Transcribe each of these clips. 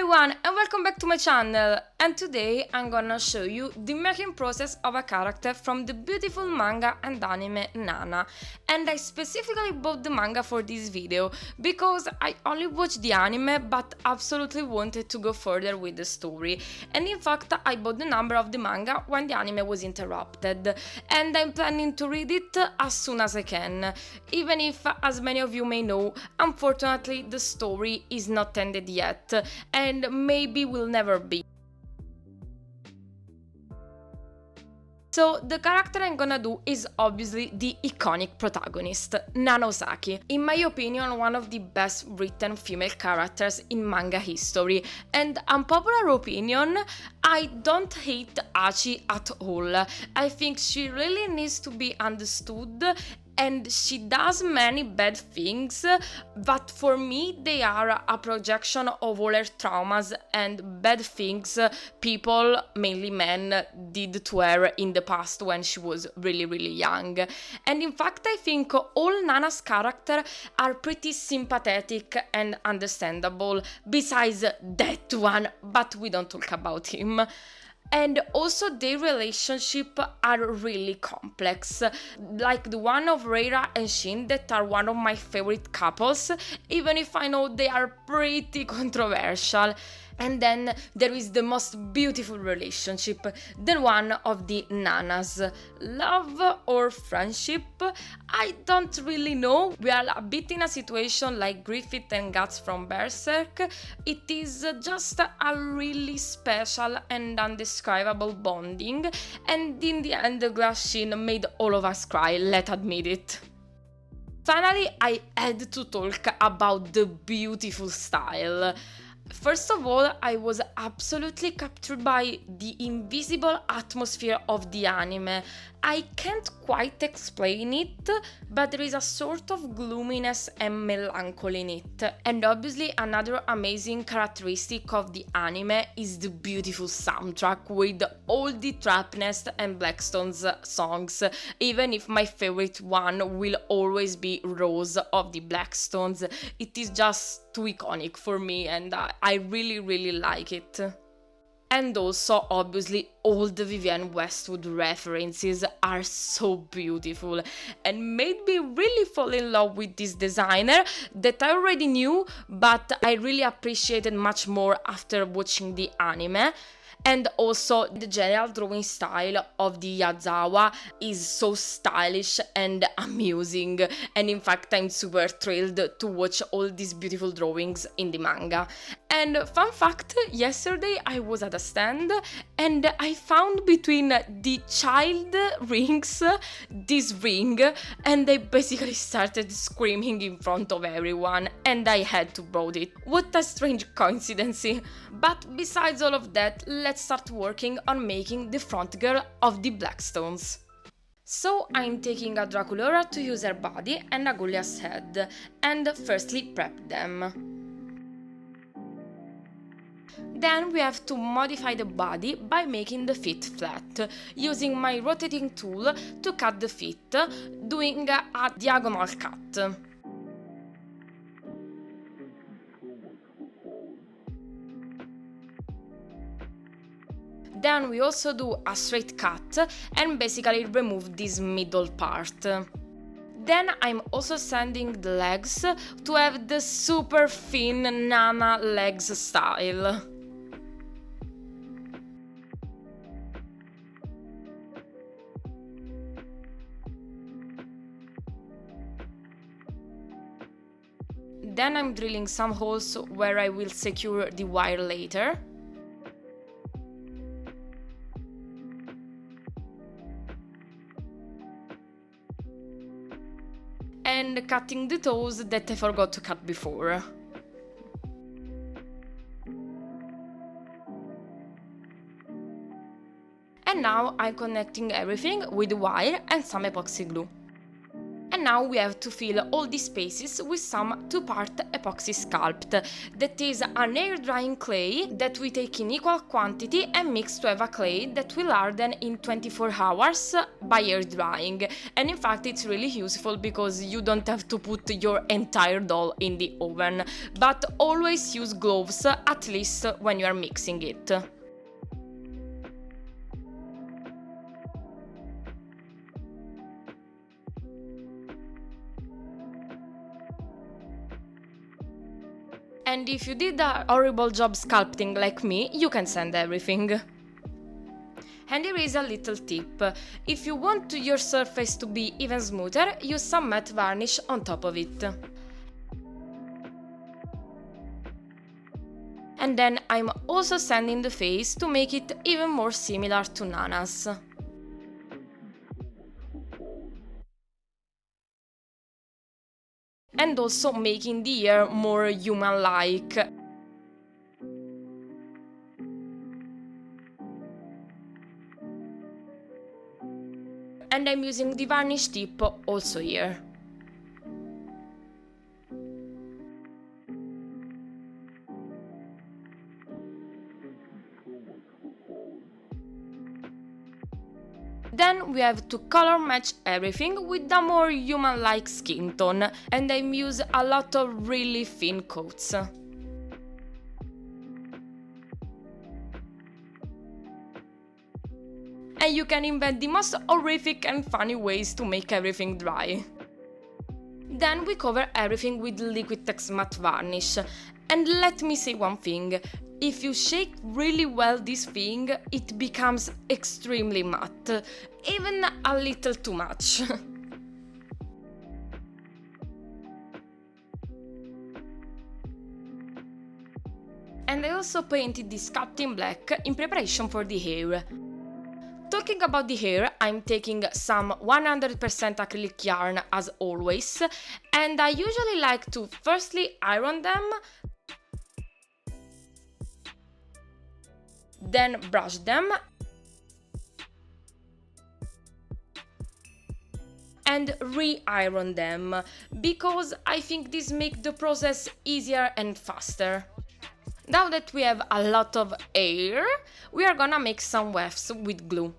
everyone and welcome back to my channel, and today I'm gonna show you the making process of a character from the beautiful manga and anime Nana. And I specifically bought the manga for this video because I only watched the anime but absolutely wanted to go further with the story, and in fact I bought the number of the manga when the anime was interrupted, and I'm planning to read it as soon as I can, even if, as many of you may know, unfortunately the story is not ended yet and maybe will never be. So the character I'm gonna do is obviously the iconic protagonist, Nana Osaki. In my opinion, one of the best written female characters in manga history, and unpopular opinion, I don't hate Achi at all. I think she really needs to be understood, and she does many bad things, but for me they are a projection of all her traumas and bad things people, mainly men, did to her in the past when she was really young. And in fact I think all Nana's characters are pretty sympathetic and understandable, besides that one, but we don't talk about him. And also their relationship are really complex, like the one of Reira and Shin, that are one of my favorite couples, even if I know they are pretty controversial. And then there is the most beautiful relationship, the one of the Nanas. Love or friendship? I don't really know. We are a bit in a situation like Griffith and Guts from Berserk. It is just a really special and undescribable bonding, and in the end the glass Shin made all of us cry, let's admit it. Finally, I had to talk about the beautiful style. First of all, I was absolutely captured by the invisible atmosphere of the anime. I can't quite explain it, but there is a sort of gloominess and melancholy in it. And obviously another amazing characteristic of the anime is the beautiful soundtrack with all the Trapnest and Blackstone's songs, even if my favorite one will always be Rose of the Blackstones. It is just too iconic for me, and I really like it. And also, obviously, all the Vivienne Westwood references are so beautiful and made me really fall in love with this designer that I already knew, but I really appreciated much more after watching the anime. And also the general drawing style of the Yazawa is so stylish and amusing, and in fact I'm super thrilled to watch all these beautiful drawings in the manga. And fun fact, yesterday I was at a stand and I found between the child rings this ring, and I basically started screaming in front of everyone and I had to borrow it. What a strange coincidence. But besides all of that, let's start working on making the front girl of the Blackstones. So I'm taking a Draculora to use her body and a Goliath's head, and firstly prep them. Then we have to modify the body by making the feet flat, using my rotating tool to cut the feet, doing a diagonal cut. Then we also do a straight cut and basically remove this middle part. Then I'm also sanding the legs to have the super thin Nana legs style. Then I'm drilling some holes where I will secure the wire later. And cutting the toes that I forgot to cut before. And now I'm connecting everything with wire and some epoxy glue. And now we have to fill all these spaces with some 2-part epoxy sculpt. That is an air drying clay that we take in equal quantity and mix to have a clay that will harden in 24 hours by air drying. And in fact it's really useful because you don't have to put your entire doll in the oven. But always use gloves, at least when you are mixing it. And if you did a horrible job sculpting like me, you can sand everything. And here is a little tip. If you want your surface to be even smoother, use some matte varnish on top of it. And then I'm also sanding the face to make it even more similar to Nana's. And also making the hair more human-like. And I'm using the varnish tip also here. Then we have to color match everything with a more human-like skin tone, and I use a lot of really thin coats. And you can invent the most horrific and funny ways to make everything dry. Then we cover everything with Liquitex matte varnish. And let me say one thing. If you shake really well this thing, it becomes extremely matte, even a little too much. And I also painted the sculpt in black in preparation for the hair. Talking about the hair, I'm taking some 100% acrylic yarn as always, and I usually like to firstly iron them, then brush them, and re-iron them, because I think this makes the process easier and faster. Now that we have a lot of hair, we are gonna make some wefts with glue.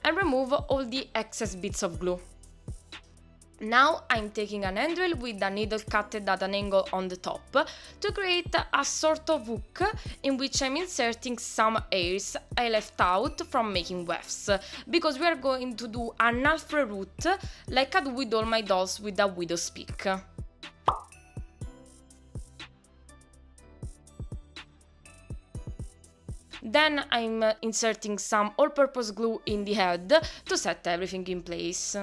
And remove all the excess bits of glue. Now I'm taking an hand drill with a needle cutted at an angle on the top to create a sort of hook in which I'm inserting some hairs I left out from making wefts, because we are going to do an alpha root like I do with all my dolls with a widow's peak. Then I'm inserting some all-purpose glue in the head to set everything in place.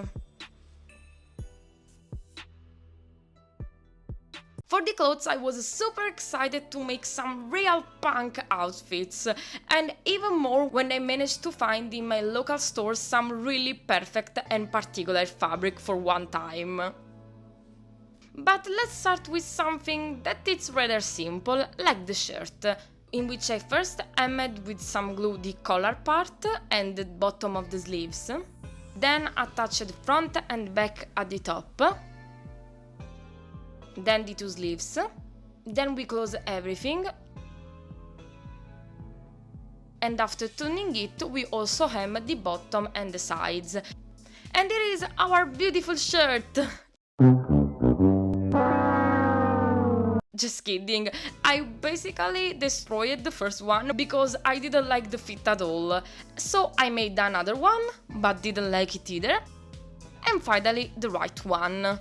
For the clothes, I was super excited to make some real punk outfits, and even more when I managed to find in my local store some really perfect and particular fabric for one time. But let's start with something that is rather simple, like the shirt, in which I first hemmed with some glue the collar part and the bottom of the sleeves, then attached the front and back at the top, then the two sleeves, then we close everything, and after tuning it we also hem the bottom and the sides. And here is our beautiful shirt! Just kidding, I basically destroyed the first one because I didn't like the fit at all, so I made another one, but didn't like it either, and finally the right one.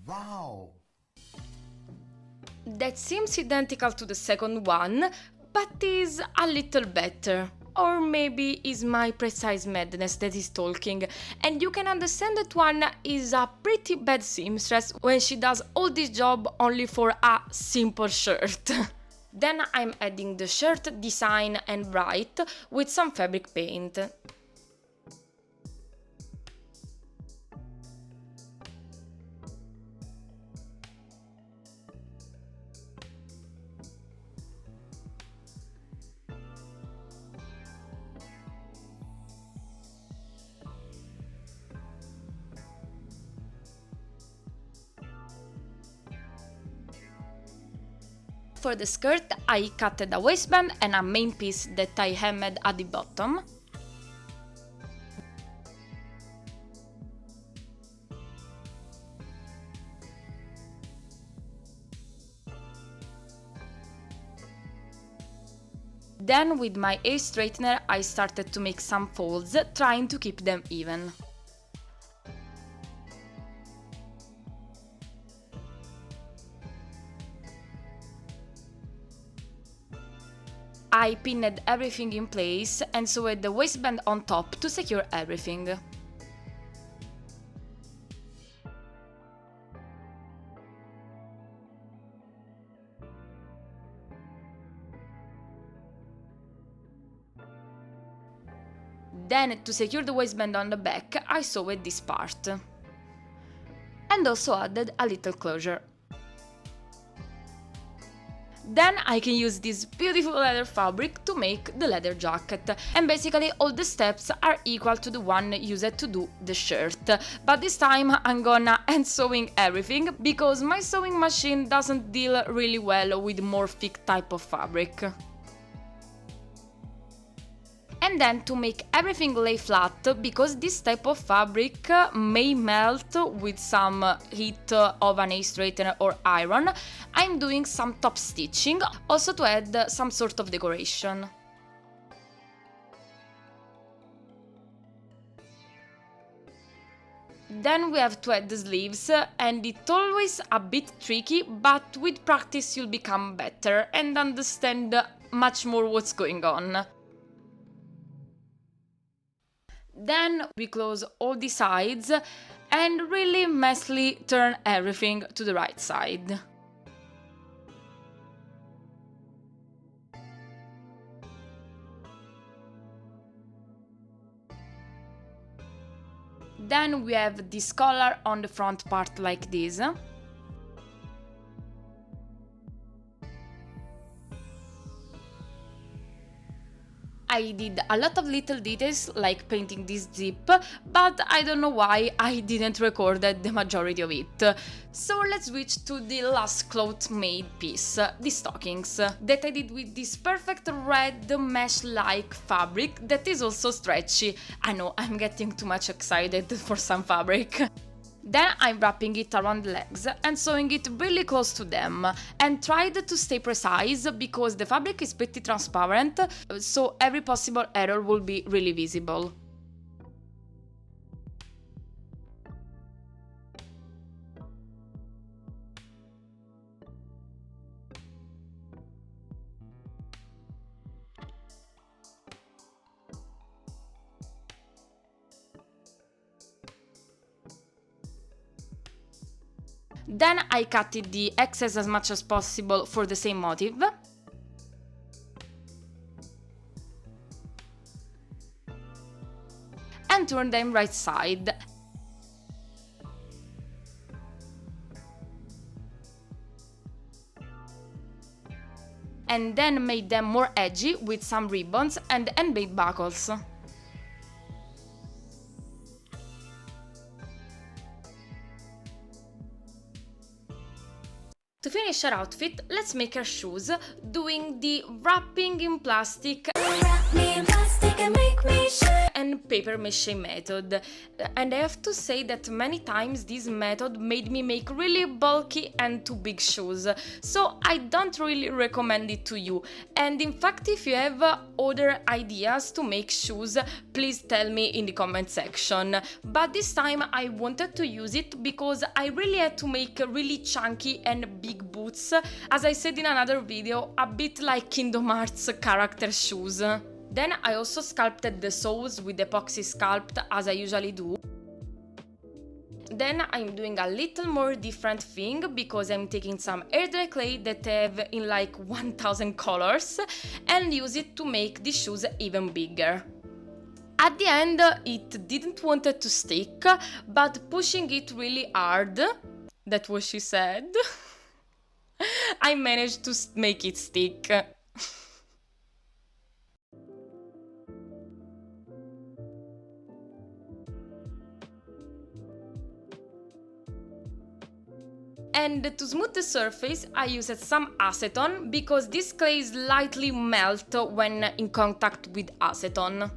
Wow! That seems identical to the second one, but is a little better. Or maybe is my precise madness that is talking, and you can understand that one is a pretty bad seamstress when she does all this job only for a simple shirt. Then I'm adding the shirt design and bright with some fabric paint. for the skirt I cutted a waistband and a main piece that I hemmed at the bottom. Then with my hair straightener I started to make some folds, trying to keep them even. I pinned everything in place and sewed the waistband on top to secure everything. Then, to secure the waistband on the back, I sewed this part. And also added a little closure. Then I can use this beautiful leather fabric to make the leather jacket, and basically all the steps are equal to the one used to do the shirt, but this time I'm gonna hand sewing everything because my sewing machine doesn't deal really well with more thick type of fabric. And then to make everything lay flat, because this type of fabric may melt with some heat of an hair straightener or iron, I'm doing some top stitching, also to add some sort of decoration. Then we have to add the sleeves, and it's always a bit tricky, but with practice you'll become better and understand much more what's going on. Then we close all the sides and really messily turn everything to the right side. Then we have this collar on the front part like this. I did a lot of little details like painting this zip, but I don't know why I didn't record the majority of it. So let's switch to the last cloth made piece, the stockings, that I did with this perfect red mesh-like fabric that is also stretchy. I know, I'm getting too much excited for some fabric. Then I'm wrapping it around the legs and sewing it really close to them, and tried to stay precise because the fabric is pretty transparent, so every possible error will be really visible. Then I cutted the excess as much as possible for the same motif. And turned them right side. And then made them more edgy with some ribbons and handmade buckles. To finish our outfit, let's make our shoes, doing the wrapping in plastic and paper mache method. And I have to say that many times this method made me make really bulky and too big shoes, so I don't really recommend it to you. And in fact, if you have other ideas to make shoes, please tell me in the comment section. But this time I wanted to use it because I really had to make really chunky and big boots, as I said in another video, a bit like Kingdom Hearts character shoes. Then I also sculpted the soles with epoxy sculpt, as I usually do. Then I'm doing a little more different thing because I'm taking some air dry clay that I have in like 1000 colors and use it to make the shoes even bigger. At the end it didn't want it to stick, but pushing it really hard, that's what she said, I managed to make it stick. And to smooth the surface, I used some acetone because this clay slightly melts when in contact with acetone.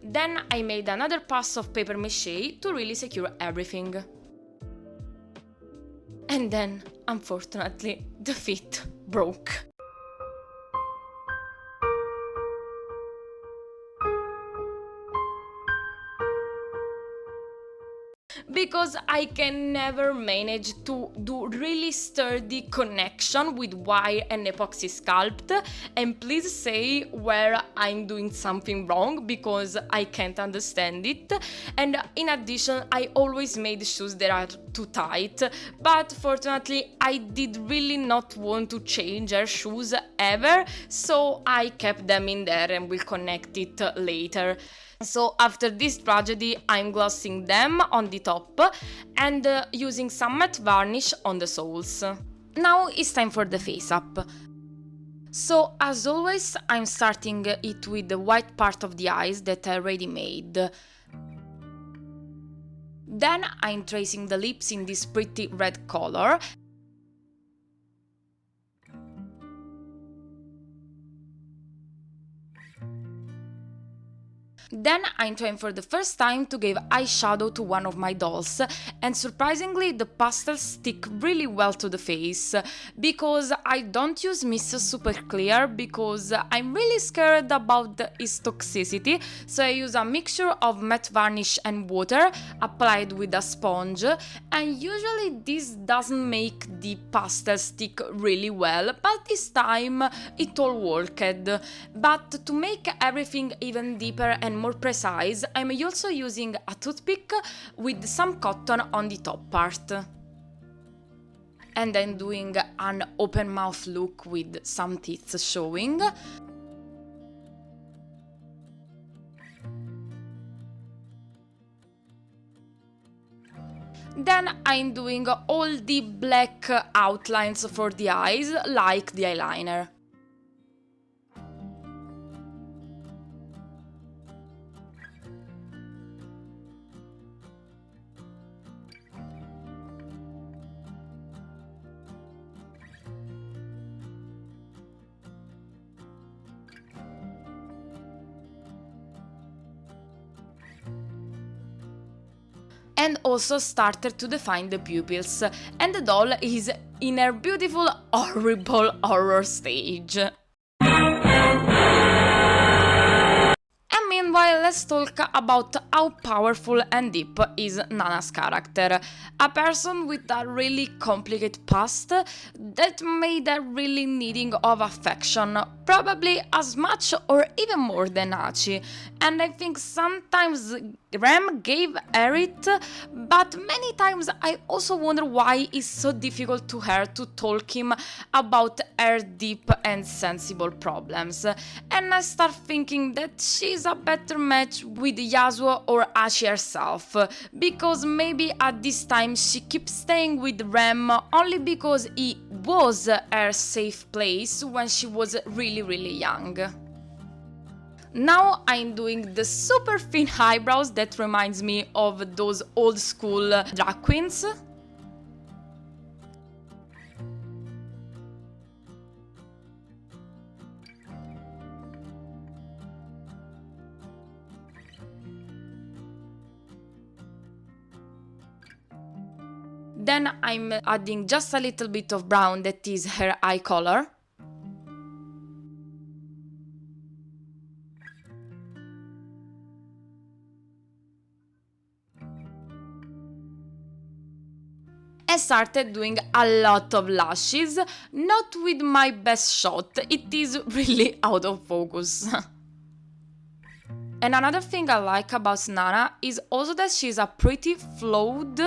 Then I made another pass of paper mache to really secure everything. And then, unfortunately, the fit broke. Because I can never manage to do really sturdy connection with wire and epoxy sculpt, and please say where I'm doing something wrong because I can't understand it. And in addition, I always made shoes that are too tight, but fortunately I did really not want to change her shoes ever, so I kept them in there and will connect it later. So after this tragedy, I'm glossing them on the top and using some matte varnish on the soles. Now it's time for the face up. So as always, I'm starting it with the white part of the eyes that I already made. Then I'm tracing the lips in this pretty red color. Then I'm trying for the first time to give eyeshadow to one of my dolls, and surprisingly the pastels stick really well to the face, because I don't use Mr. Super Clear because I'm really scared about its toxicity, so I use a mixture of matte varnish and water applied with a sponge, and usually this doesn't make the pastel stick really well, but this time it all worked. But to make everything even deeper and more precise, I'm also using a toothpick with some cotton on the top part. And then doing an open mouth look with some teeth showing. Then I'm doing all the black outlines for the eyes, like the eyeliner. And also started to define the pupils, and the doll is in her beautiful, horrible horror stage. Meanwhile, let's talk about how powerful and deep is Nana's character. A person with a really complicated past that made her really needing of affection, probably as much or even more than Hachi. And I think sometimes Rem gave her it, but many times I also wonder why it's so difficult to her to talk him about her deep and sensible problems. And I start thinking that she's a better match with Yasuo or Hachi herself, because maybe at this time she keeps staying with Rem only because he was her safe place when she was really young. Now I'm doing the super thin eyebrows that reminds me of those old school drag queens. Then I'm adding just a little bit of brown that is her eye color. I started doing a lot of lashes, not with my best shot, it is really out of focus. And another thing I like about Nana is also that she's a pretty flawed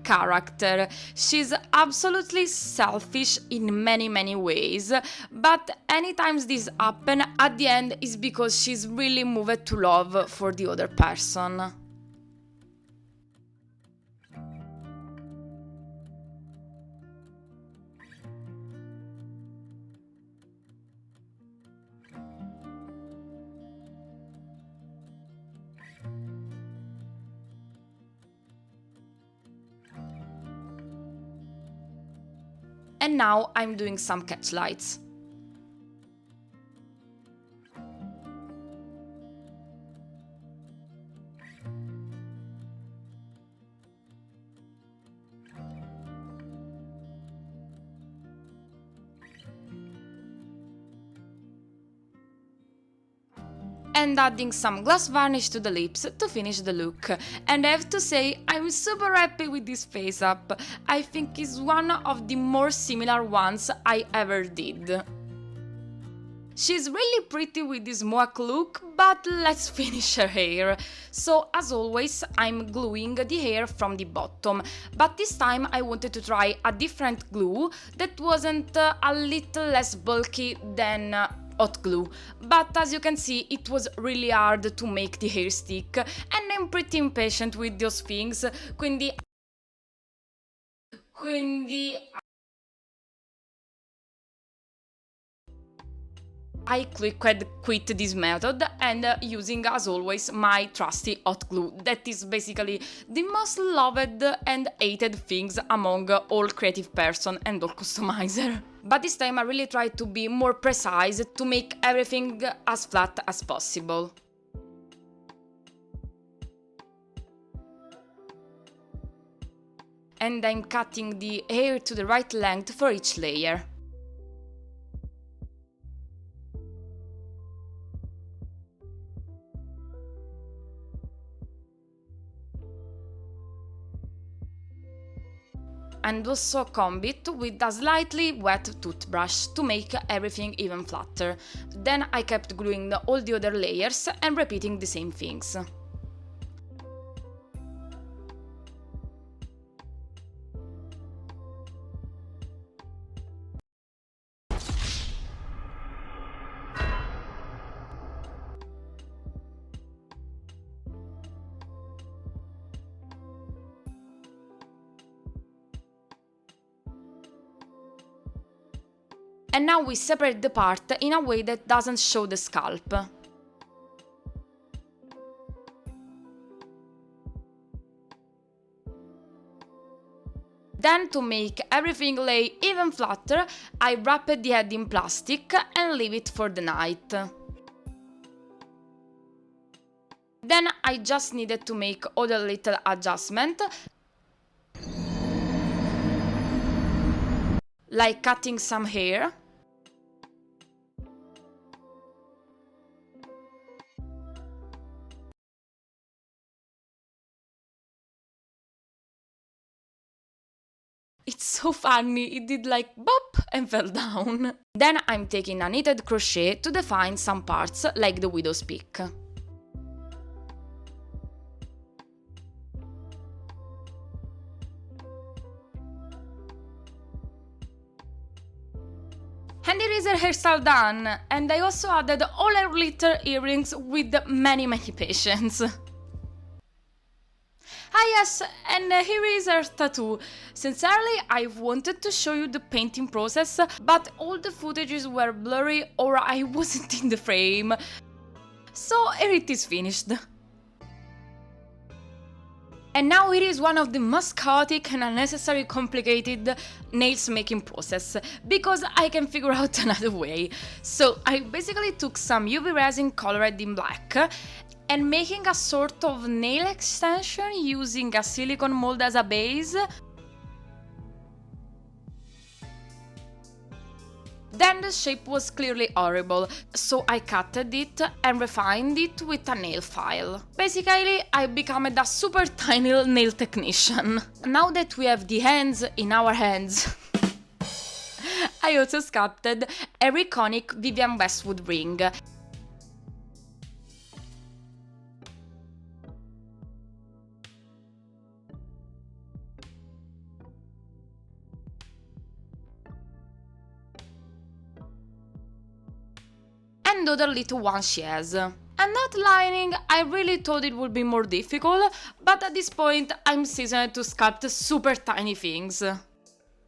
character. She's absolutely selfish in many ways, but anytime this happens, at the end is because she's really moved to love for the other person. And now I'm doing some catch lights. And adding some gloss varnish to the lips to finish the look. And I have to say, I'm super happy with this face up. I think it's one of the more similar ones I ever did. She's really pretty with this OOAK look, but let's finish her hair. So as always, I'm gluing the hair from the bottom, but this time I wanted to try a different glue that wasn't a little less bulky than hot glue, but as you can see it was really hard to make the hair stick and I'm pretty impatient with those things, quindi I quit this method and using as always my trusty hot glue that is basically the most loved and hated things among all creative person and all customizer. But this time I really tried to be more precise to make everything as flat as possible. And I'm cutting the hair to the right length for each layer. And also comb it with a slightly wet toothbrush to make everything even flatter. Then I kept gluing all the other layers and repeating the same things. And now we separate the part in a way that doesn't show the scalp. Then, to make everything lay even flatter, I wrapped the head in plastic and leave it for the night. Then I just needed to make other little adjustment, like cutting some hair. It's so funny, it did like bop and fell down. Then I'm taking a knitted crochet to define some parts, like the widow's peak. And here is her hairstyle done, and I also added all her little earrings with many patience. Ah yes, and here is her tattoo. Sincerely, I've wanted to show you the painting process, but all the footages were blurry or I wasn't in the frame. So here it is finished. And now it is one of the most chaotic and unnecessarily complicated nails making process, because I can figure out another way. So I basically took some UV resin colored in black and making a sort of nail extension using a silicone mold as a base. Then the shape was clearly horrible, so I cutted it and refined it with a nail file. Basically, I became a super tiny nail technician. Now that we have the hands in our hands, I also sculpted a iconic Vivienne Westwood ring. And other little one she has. I'm not lying, I really thought it would be more difficult, but at this point I'm seasoned to sculpt super tiny things.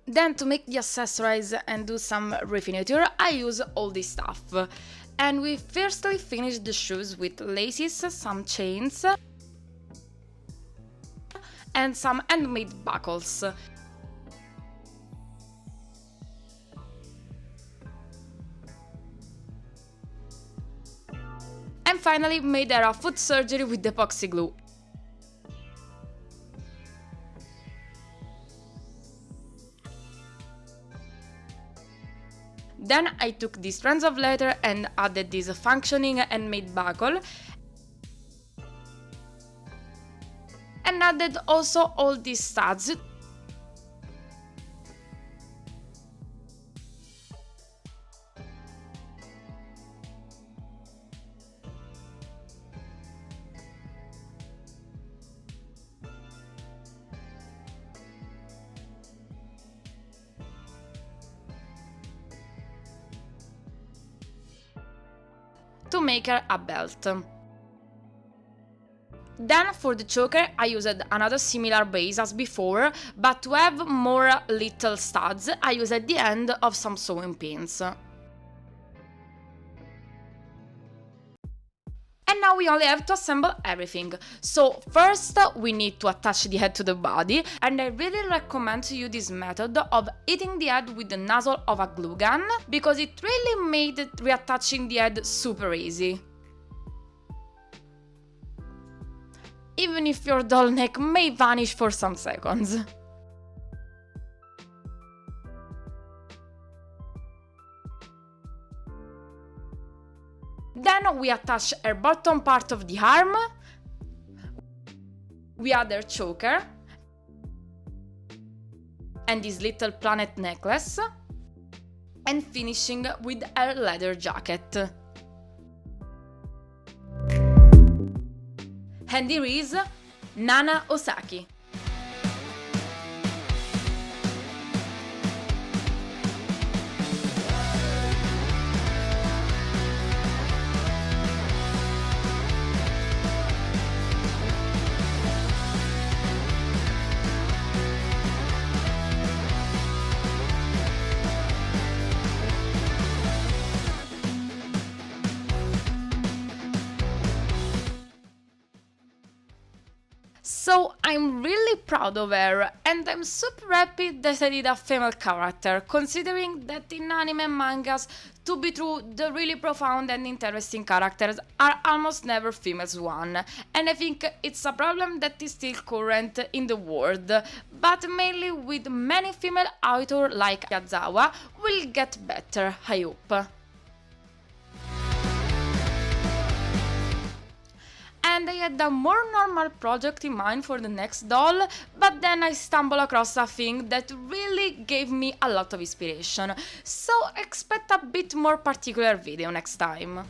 Then to make the accessories and do some refiniture, I use all this stuff. And we firstly finished the shoes with laces, some chains, and some handmade buckles. and finally made her a foot surgery with epoxy glue. Then I took these strands of leather and added this functioning handmade buckle, and added also all these studs. To make her a belt. Then for the choker I used another similar base as before, but to have more little studs I used the end of some sewing pins. And now we only have to assemble everything. So first we need to attach the head to the body, and I really recommend to you this method of hitting the head with the nozzle of a glue gun, because it really made reattaching the head super easy. Even if your doll neck may vanish for some seconds. Then we attach her bottom part of the arm, we add her choker, and this little planet necklace, and finishing with her leather jacket. And here is Nana Osaki. So I'm really proud of her, and I'm super happy that I did a female character, considering that in anime and mangas, to be true, the really profound and interesting characters are almost never females one, and I think it's a problem that is still current in the world, but mainly with many female authors like Yazawa will get better, I hope. And I had a more normal project in mind for the next doll, but then I stumbled across a thing that really gave me a lot of inspiration, so expect a bit more particular video next time.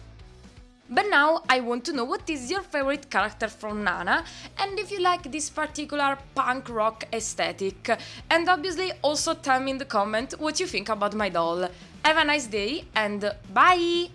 But now I want to know what is your favorite character from Nana, and if you like this particular punk rock aesthetic, and obviously also tell me in the comment what you think about my doll. Have a nice day and bye!